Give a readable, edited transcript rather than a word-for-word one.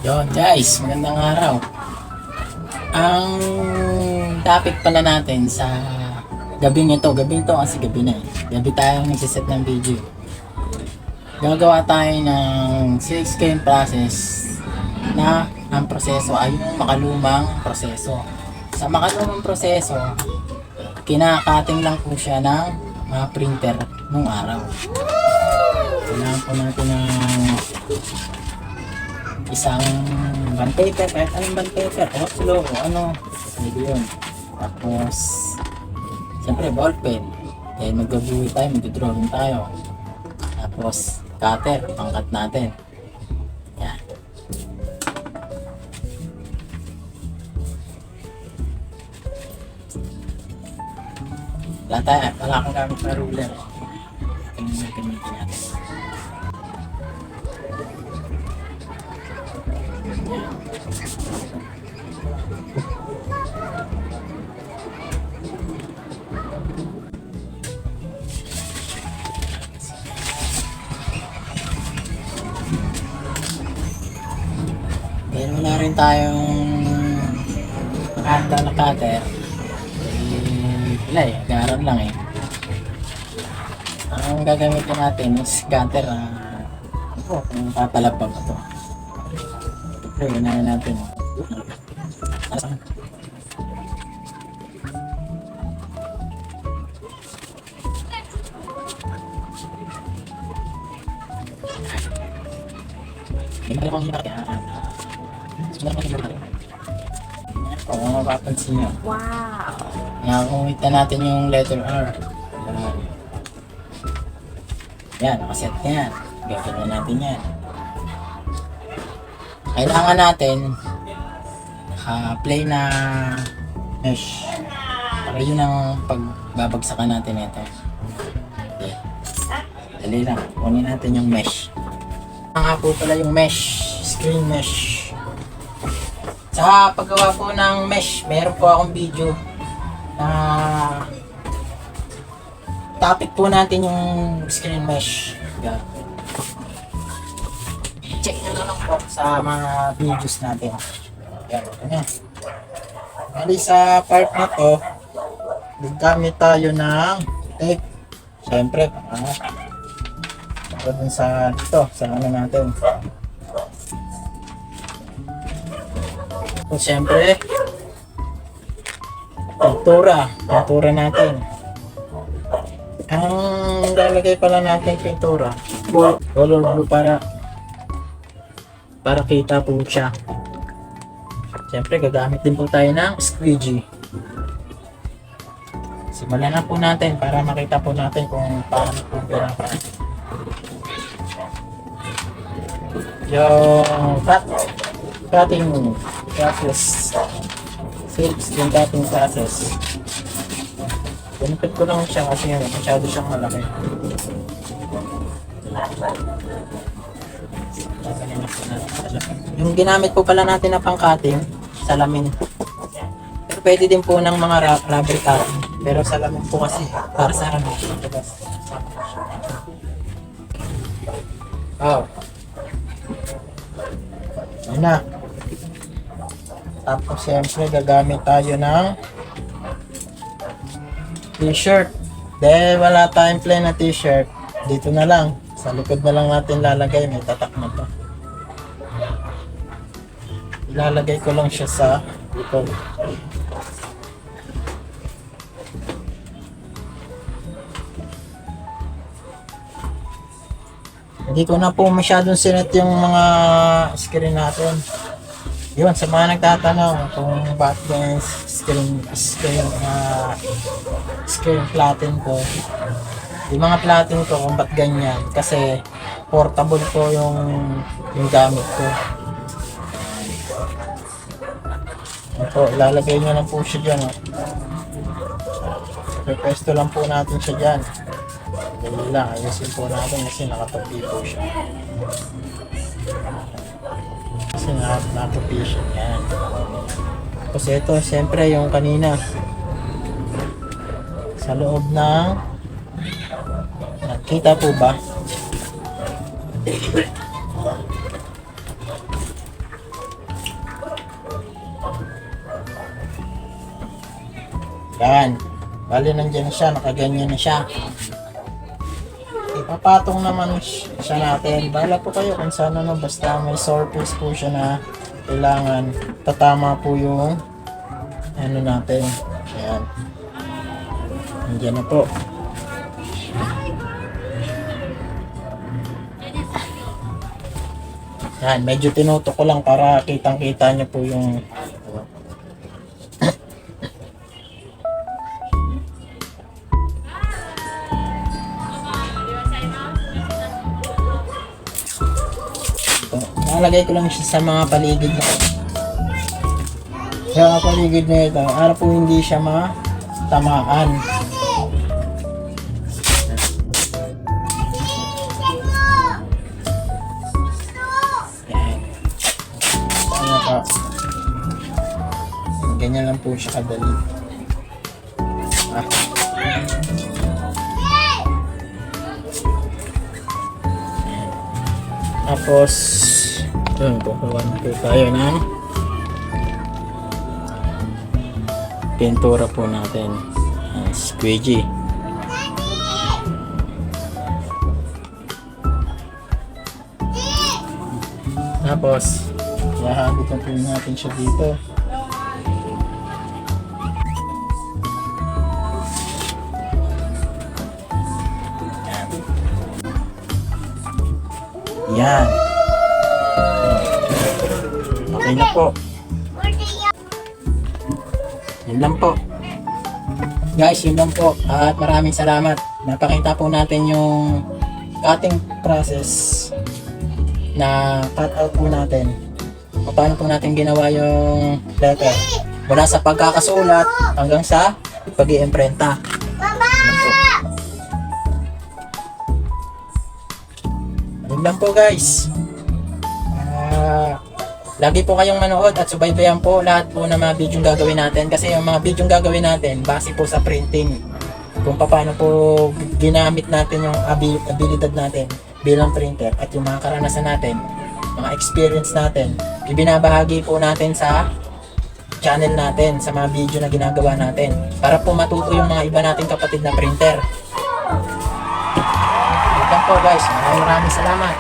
Yon guys, magandang araw. Ang topic pala natin sa gabing ito kasi gabi na eh. Gabi tayo nagsiset ng video. Gagawa tayo ng 6 process na ang proseso ay yung makalumang proseso. Sa makalumang proseso, kinakating lang po siya ng mga printer nung araw. Kailangan po natin ng isang bond paper, kahit anong bond paper, Oslo o ano, pwede yun. Tapos, siyempre ballpen, dahil magbabuhi tayo, magdodrawing tayo. Tapos, cutter, pangkat natin. Yan. Wala akong gamit na ruler. Ito yung gamitin natin. Kaya wala rin tayong makahanda na cutter. Wala eh, garan lang eh. Ang gagamitin natin is cutter kung papalapag ito. Ito, ganahin natin. Hindi ko lang kaya kung mapapansin nyo. Wow! Nakakumita natin yung letter R. Yan, nakaset na yan. Gagawin natin yan. Kailangan natin play na mesh. Para yun ang pagbabagsakan natin ito. Okay. Dali lang. Kunin natin yung mesh. Nga po pala yung mesh. Screen mesh. Sa paggawa po ng mesh, meron po akong video na topic po natin yung screen mesh. Yeah. Check nyo na lang po sa mga videos natin. Yan. Bali sa part na to, gagamit tayo ng tape. Siyempre, dun sa dito, sa ano natin. So, siyempre, pintura natin. Ang lalagay pala natin pintura, color blue para kita po siya. Siyempre, gagamit din po tayo ng squeegee. Simulan na po natin para makita po natin kung paano po ganapan. Yung cutting process, screen cutting process. Pinipit ko lang siya kasi masyado siyang malaki. Yung ginamit po pala natin na pang-cutting, salamin. Pero pwede din po ng mga rubber cutting. Pero salamin po kasi para sa rubber. Oh. Yan na. Tapos siyempre gagamit tayo ng t-shirt. Dahil wala tayong plain na t-shirt, dito na lang. Sa likod na lang natin lalagay. May tatak na to. Ilalagay ko lang siya sa likod. Hindi ko na po masyadong sinet yung mga screen natin. Yun, sa mga nagtatanong kung bakit yung screen platin ko. Yung mga platin ko kung ba't ganyan. Kasi portable po yung gamit ko. Ito, ilalagay nyo lang po siya dyan. Pepesto lang po natin siya dyan. Dali lang, ayusin po natin kasi nakatabi po siya. Kasi nakatabi siya. Yan. Kasi ito, siyempre yung kanina. Sa loob ng... Nakita po ba? Yan. Bali nandiyan na siya, nakaganyan na siya. Ipapatong naman siya natin. Bahala po kayo kung saan ano, basta may surface po siya na kailangan tatama po yung ano natin. Ayan. Nandiyan na po. Yan, medyo tinutok ko lang para kitang-kita niyo po yung nalagay ko lang siya sa mga paligid na sa mga paligid na ito para po hindi siya matamaan. Yan. Ano pa? Ganyan lang po siya kadali. Tapos yun, kukuha po tayo ng pintura po natin. Squeegee. Tapos ihahagod na po natin siya dito. Yan. Okay na po. Yun lang po. Guys, yun lang po. At maraming salamat. Napakita po natin yung cutting process na cut out po natin. Paano po natin ginawa yung letter. Mula sa pagkakasulat hanggang sa pag-iimprenta. Yun lang po guys. Lagi po kayong manood at subaybayan po lahat po ng mga video gagawin natin kasi yung mga video gagawin natin base po sa printing kung paano po ginamit natin yung abilidad natin bilang printer at yung mga karanasan natin, mga experience natin, ibinabahagi po natin sa channel natin sa mga video na ginagawa natin para po matuto yung mga iba nating kapatid na printer. Yun lang po guys, maraming salamat.